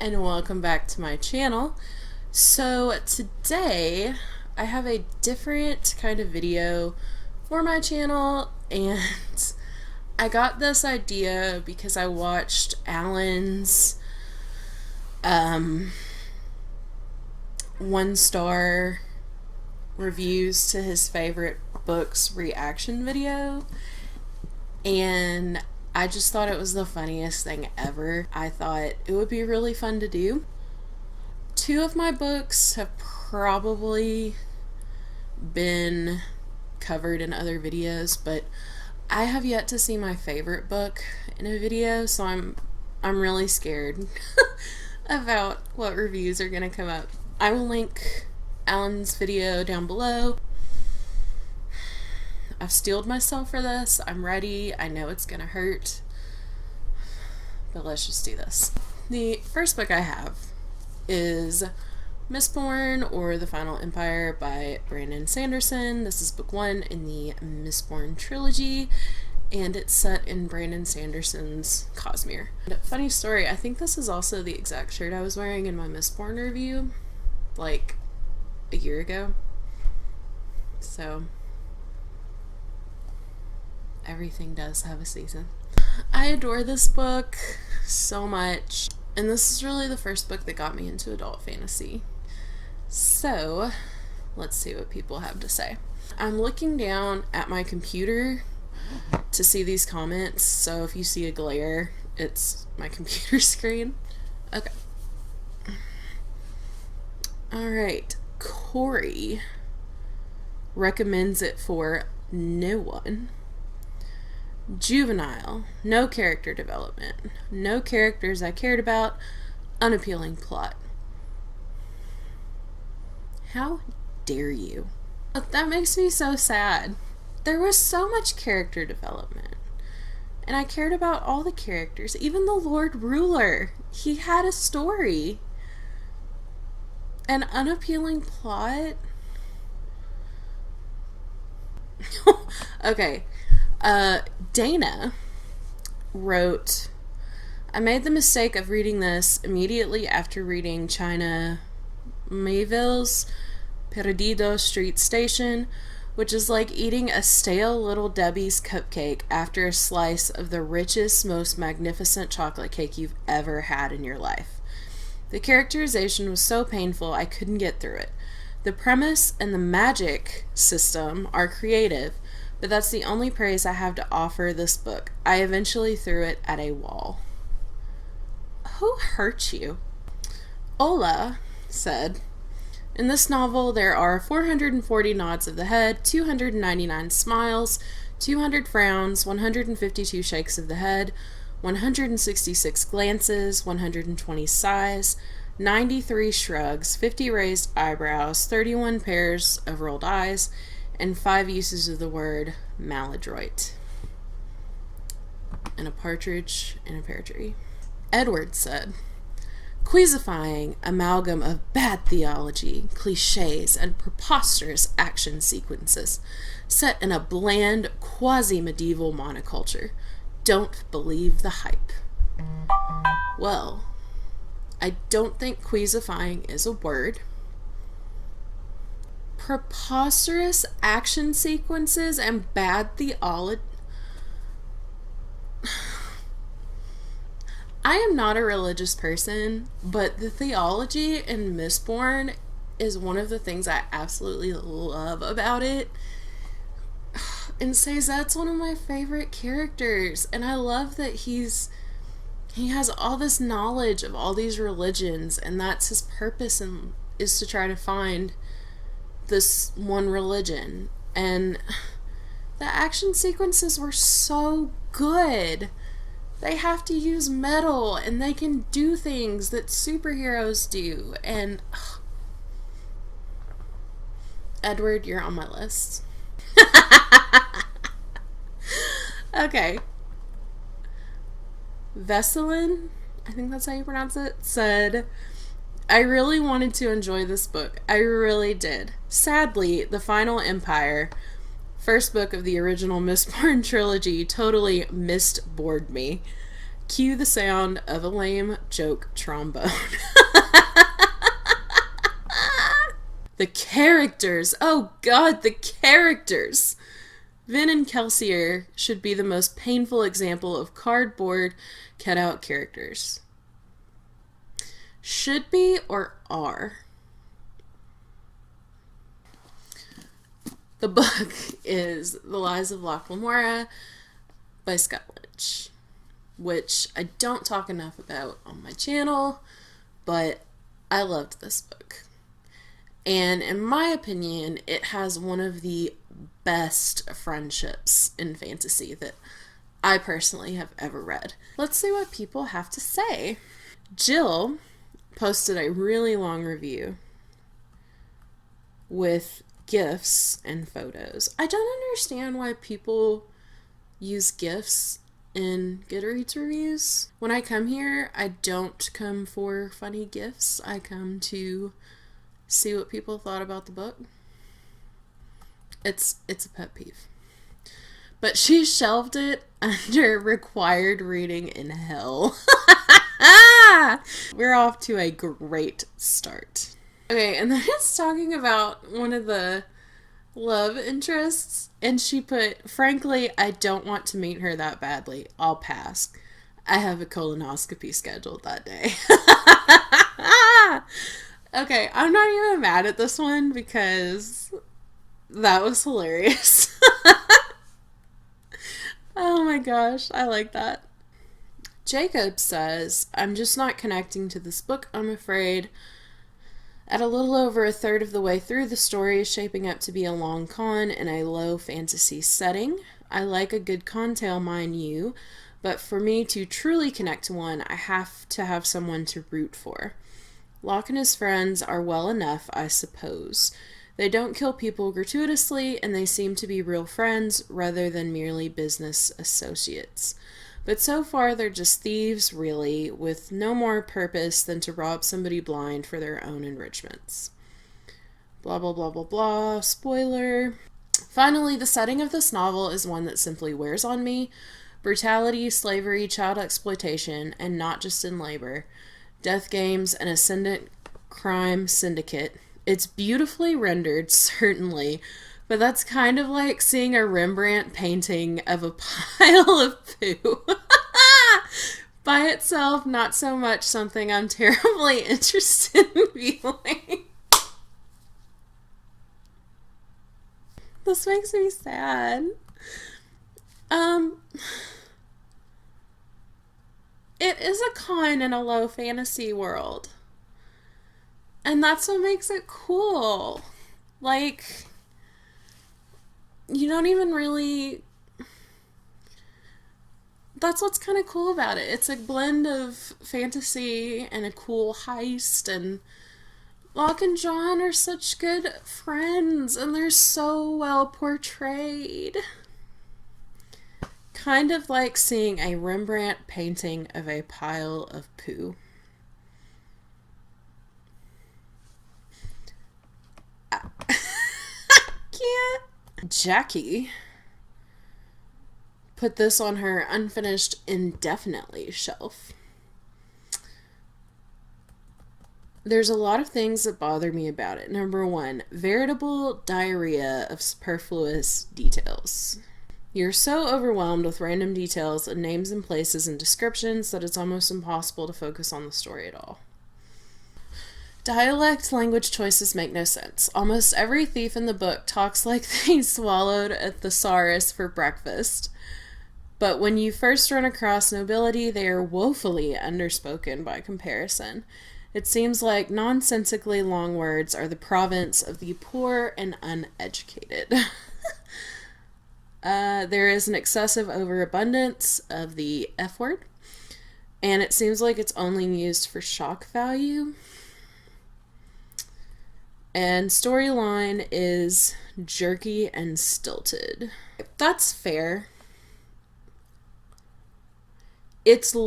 and welcome back to my channel. So today I have a different kind of video for my channel, and I got this idea because I watched Alan's 1-star reviews to his favorite books reaction video, and I just thought it was the funniest thing ever. I thought it would be really fun to do. 2 of my books have probably been covered in other videos, but I have yet to see my favorite book in a video, so I'm really scared about what reviews are going to come up. I will link Alan's video down below. I've steeled myself for this. I'm ready. I know it's gonna hurt, but let's just do this. The first book I have is Mistborn, or The Final Empire by Brandon Sanderson. This is book 1 in the Mistborn trilogy, and it's set in Brandon Sanderson's Cosmere. And funny story, I think this is also the exact shirt I was wearing in my Mistborn review, like a year ago. So everything does have a season. I adore this book so much, and this is really the first book that got me into adult fantasy. So let's see what people have to say. I'm looking down at my computer to see these comments, so if you see a glare, it's my computer screen. Okay. Alright, Corey recommends it for no one. Juvenile, no character development, no characters I cared about, unappealing plot. How dare you? That makes me so sad. There was so much character development, and I cared about all the characters, even the Lord Ruler. He had a story. An unappealing plot? Okay. Dana wrote, I made the mistake of reading this immediately after reading China Miéville's Perdido Street Station, which is like eating a stale Little Debbie's cupcake after a slice of the richest, most magnificent chocolate cake you've ever had in your life. The characterization was so painful I couldn't get through it. The premise and the magic system are creative, but that's the only praise I have to offer this book. I eventually threw it at a wall. Who hurt you? Ola said, in this novel there are 440 nods of the head, 299 smiles, 200 frowns, 152 shakes of the head, 166 glances, 120 sighs, 93 shrugs, 50 raised eyebrows, 31 pairs of rolled eyes, and 5 uses of the word maladroit. And a partridge in a pear tree. Edward said, queasifying amalgam of bad theology, cliches, and preposterous action sequences set in a bland, quasi-medieval monoculture. Don't believe the hype. Well, I don't think queasifying is a word. Preposterous action sequences and bad theology. I am not a religious person, but the theology in Mistborn is one of the things I absolutely love about it. And Sazed's one of my favorite characters, and I love that he has all this knowledge of all these religions, and that's his purpose, and is to try to find this one religion. And the action sequences were so good. They have to use metal, and they can do things that superheroes do. And Edward, you're on my list. Okay. Veselin, I think that's how you pronounce it, said, I really wanted to enjoy this book. I really did. Sadly, The Final Empire, first book of the original Mistborn trilogy, totally mistbored me. Cue the sound of a lame joke trombone. The characters. Oh God, the characters. Vin and Kelsier should be the most painful example of cardboard cutout characters. Should be or are? The book is The Lies of Lamora by Scott Lynch, which I don't talk enough about on my channel, but I loved this book. And in my opinion, it has one of the best friendships in fantasy that I personally have ever read. Let's see what people have to say. Jill posted a really long review with GIFs and photos. I don't understand why people use GIFs in Goodreads reviews. When I come here, I don't come for funny GIFs. I come to see what people thought about the book. It's a pet peeve. But she shelved it under required reading in hell. We're off to a great start. Okay, and then it's talking about one of the love interests, and she put, frankly, I don't want to meet her that badly. I'll pass. I have a colonoscopy scheduled that day. Okay, I'm not even mad at this one because that was hilarious. Oh my gosh, I like that. Jacob says, I'm just not connecting to this book, I'm afraid. At a little over a third of the way through, the story is shaping up to be a long con in a low fantasy setting. I like a good con tale, mind you, but for me to truly connect to one, I have to have someone to root for. Locke and his friends are well enough, I suppose. They don't kill people gratuitously, and they seem to be real friends rather than merely business associates. But so far they're just thieves, really, with no more purpose than to rob somebody blind for their own enrichments. Blah, blah, blah, blah, blah. Spoiler. Finally, the setting of this novel is one that simply wears on me. Brutality, slavery, child exploitation, and not just in labor. Death games, an ascendant crime syndicate. It's beautifully rendered, certainly, but that's kind of like seeing a Rembrandt painting of a pile of poo. By itself, not so much something I'm terribly interested in viewing. This makes me sad. It is a con in a low fantasy world. And that's what makes it cool. Like, you don't even really... That's what's kind of cool about it. It's a blend of fantasy and a cool heist, and Locke and John are such good friends, and they're so well portrayed. Kind of like seeing a Rembrandt painting of a pile of poo. Can't. Jackie put this on her unfinished indefinitely shelf. There's a lot of things that bother me about it. Number one, veritable diarrhea of superfluous details. You're so overwhelmed with random details and names and places and descriptions that it's almost impossible to focus on the story at all. Dialect language choices make no sense. Almost every thief in the book talks like they swallowed a thesaurus for breakfast. But when you first run across nobility, they are woefully underspoken by comparison. It seems like nonsensically long words are the province of the poor and uneducated. There is an excessive overabundance of the F word, and it seems like it's only used for shock value. And storyline is jerky and stilted. That's fair. It's the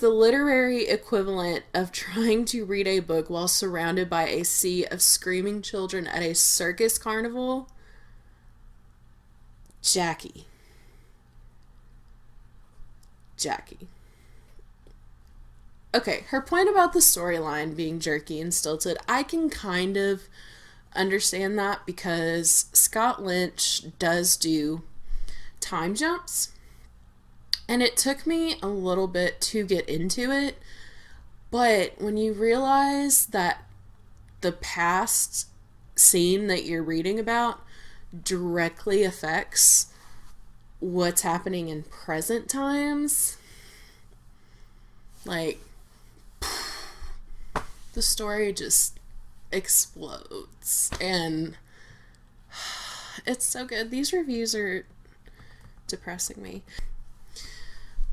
literary equivalent of trying to read a book while surrounded by a sea of screaming children at a circus carnival. Jackie. Okay, her point about the storyline being jerky and stilted, I can kind of understand that because Scott Lynch does do time jumps. And it took me a little bit to get into it. But when you realize that the past scene that you're reading about directly affects what's happening in present times, like, the story just explodes. And it's so good. These reviews are depressing me.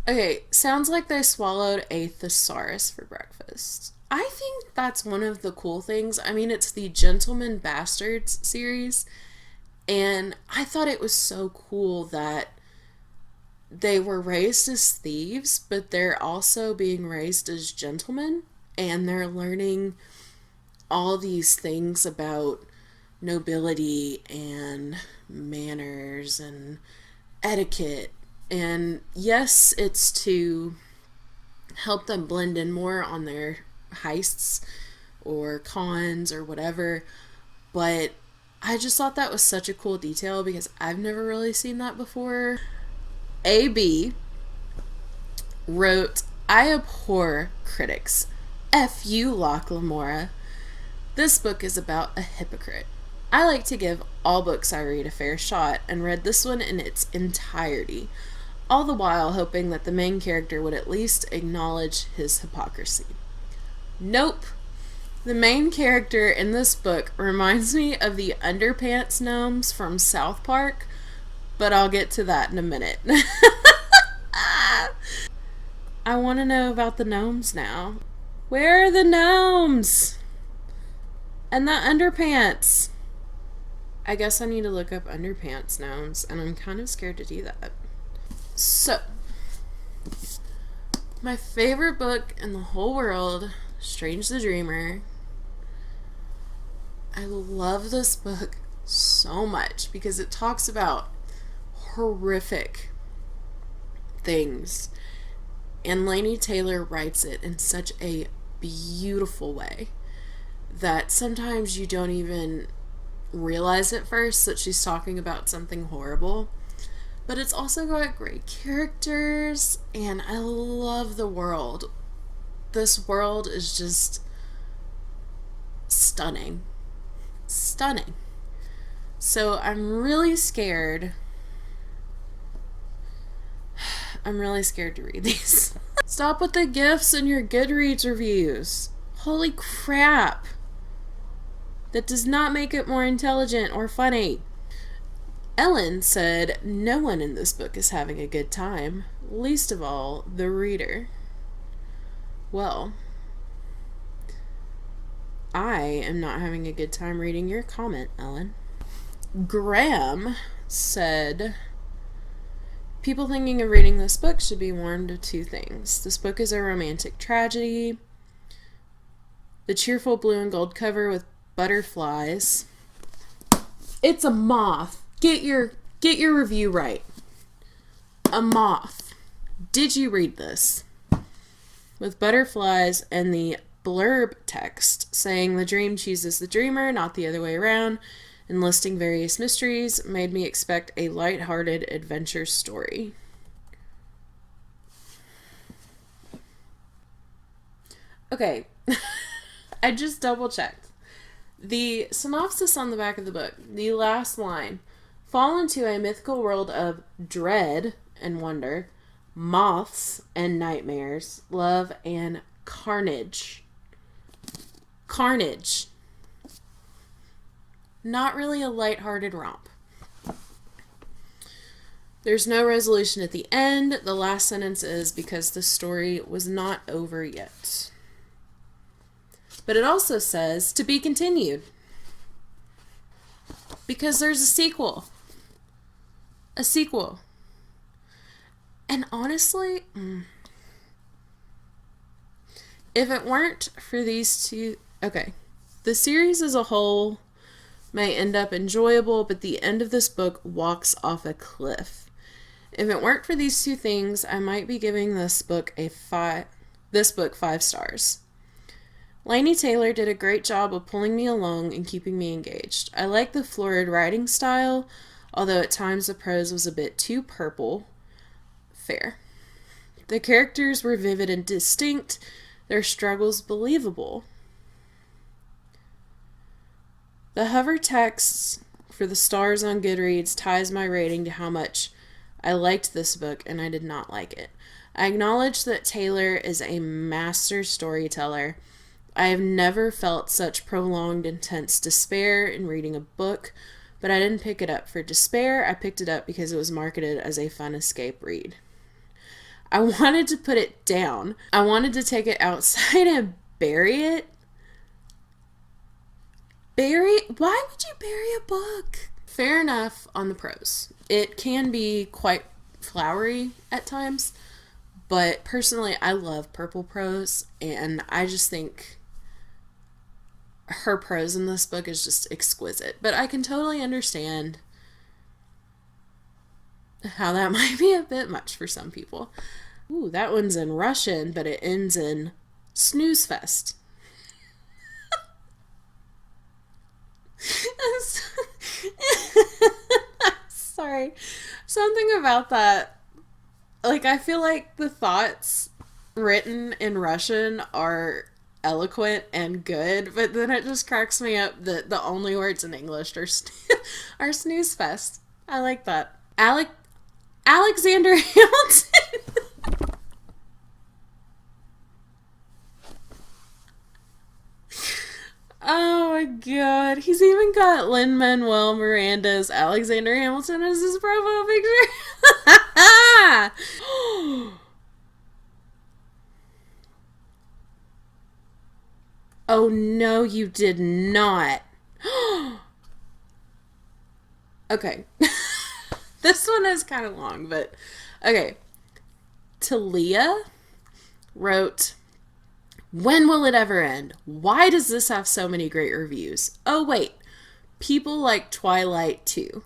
Okay, sounds like they swallowed a thesaurus for breakfast. I think that's one of the cool things. I mean, it's the Gentleman Bastards series, and I thought it was so cool that they were raised as thieves, but they're also being raised as gentlemen, and they're learning all these things about nobility and manners and etiquette. And yes, it's to help them blend in more on their heists or cons or whatever, but I just thought that was such a cool detail because I've never really seen that before. AB wrote, I abhor critics. F you, Lamora. This book is about a hypocrite. I like to give all books I read a fair shot and read this one in its entirety, all the while hoping that the main character would at least acknowledge his hypocrisy. Nope. The main character in this book reminds me of the underpants gnomes from South Park, but I'll get to that in a minute. I want to know about the gnomes now. Where are the gnomes? And the underpants? I guess I need to look up underpants gnomes, and I'm kind of scared to do that. So, my favorite book in the whole world, Strange the Dreamer. I love this book so much because it talks about horrific things, and Laini Taylor writes it in such a beautiful way that sometimes you don't even realize at first that she's talking about something horrible. But it's also got great characters, and I love the world. This world is just stunning. Stunning. So I'm really scared. I'm really scared to read these. Stop with the gifs and your Goodreads reviews. Holy crap. That does not make it more intelligent or funny. Ellen said, no one in this book is having a good time, least of all the reader. Well, I am not having a good time reading your comment, Ellen. Graham said, people thinking of reading this book should be warned of two things. This book is a romantic tragedy. The cheerful blue and gold cover with butterflies. It's a moth. Get your review right. A moth. Did you read this? With butterflies and the blurb text saying the dream chooses the dreamer, not the other way around, and listing various mysteries made me expect a lighthearted adventure story. Okay. I just double checked. The synopsis on the back of the book, the last line, fall into a mythical world of dread and wonder, moths and nightmares, love and carnage. Carnage. Not really a lighthearted romp. There's no resolution at the end. The last sentence is because the story was not over yet. But it also says to be continued. Because there's a sequel. A sequel. And honestly, if it weren't for these two... Okay. The series as a whole may end up enjoyable, but the end of this book walks off a cliff. If it weren't for these two things, I might be giving this book a 5... This book, 5 stars. Laini Taylor did a great job of pulling me along and keeping me engaged. I like the florid writing style, although at times the prose was a bit too purple. Fair. The characters were vivid and distinct, their struggles believable. The hover text for the stars on Goodreads ties my rating to how much I liked this book and I did not like it. I acknowledge that Taylor is a master storyteller. I have never felt such prolonged, intense despair in reading a book, but I didn't pick it up for despair. I picked it up because it was marketed as a fun escape read. I wanted to put it down. I wanted to take it outside and bury it. Why would you bury a book? Fair enough on the prose. It can be quite flowery at times, but personally I love purple prose, and I just think her prose in this book is just exquisite. But I can totally understand how that might be a bit much for some people. Ooh, that one's in Russian, but it ends in snooze fest. Sorry. Something about that. Like, I feel like the thoughts written in Russian are eloquent and good, but then it just cracks me up that the only words in English are snooze fest. I like that. Alexander Hamilton. Oh my god. He's even got Lin-Manuel Miranda's Alexander Hamilton as his profile picture. Oh no, you did not. Okay. This one is kind of long, but okay. Talia wrote, "When will it ever end? Why does this have so many great reviews? Oh wait, people like Twilight too.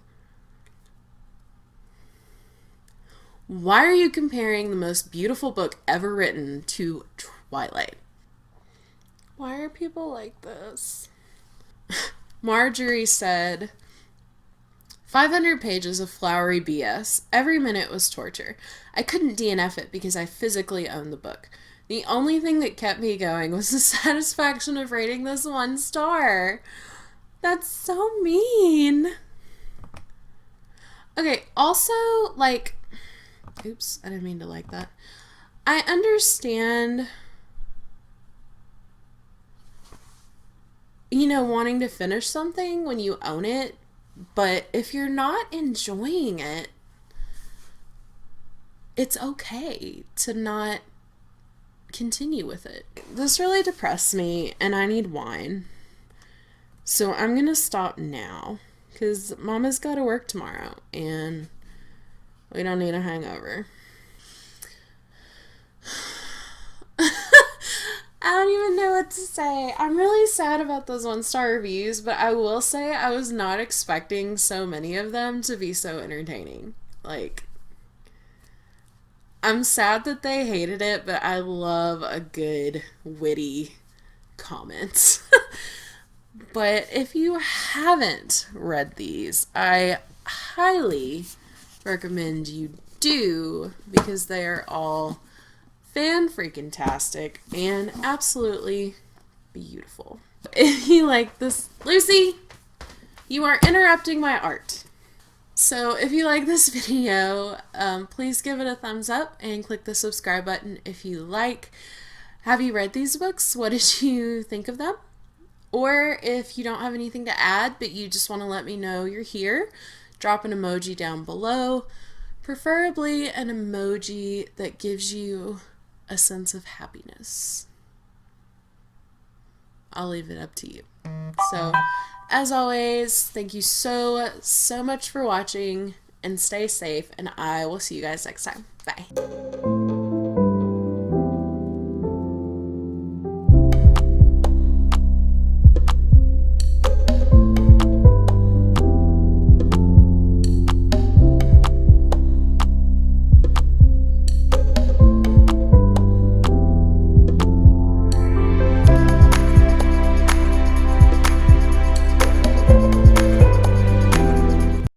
Why are you comparing the most beautiful book ever written to Twilight? Why are people like this?" Marjorie said, 500 pages of flowery BS. Every minute was torture. I couldn't DNF it because I physically owned the book. The only thing that kept me going was the satisfaction of rating this 1 star. That's so mean. Okay, also, like, oops, I didn't mean to like that. I understand, you know, wanting to finish something when you own it, but if you're not enjoying it, it's okay to not continue with it. This really depressed me and I need wine. So I'm gonna stop now because Mama's gotta work tomorrow and we don't need a hangover. I don't even know what to say. I'm really sad about those 1-star reviews, but I will say I was not expecting so many of them to be so entertaining. Like, I'm sad that they hated it, but I love a good, witty comment. But if you haven't read these, I highly recommend you do, because they are all fan-freaking-tastic and absolutely beautiful. If you like this, Lucy, you are interrupting my art. So if you like this video, please give it a thumbs up and click the subscribe button if you like. Have you read these books? What did you think of them? Or if you don't have anything to add, but you just want to let me know you're here, drop an emoji down below. Preferably an emoji that gives you a sense of happiness. I'll leave it up to you. So, as always, thank you so much for watching, and stay safe, and I will see you guys next time. Bye.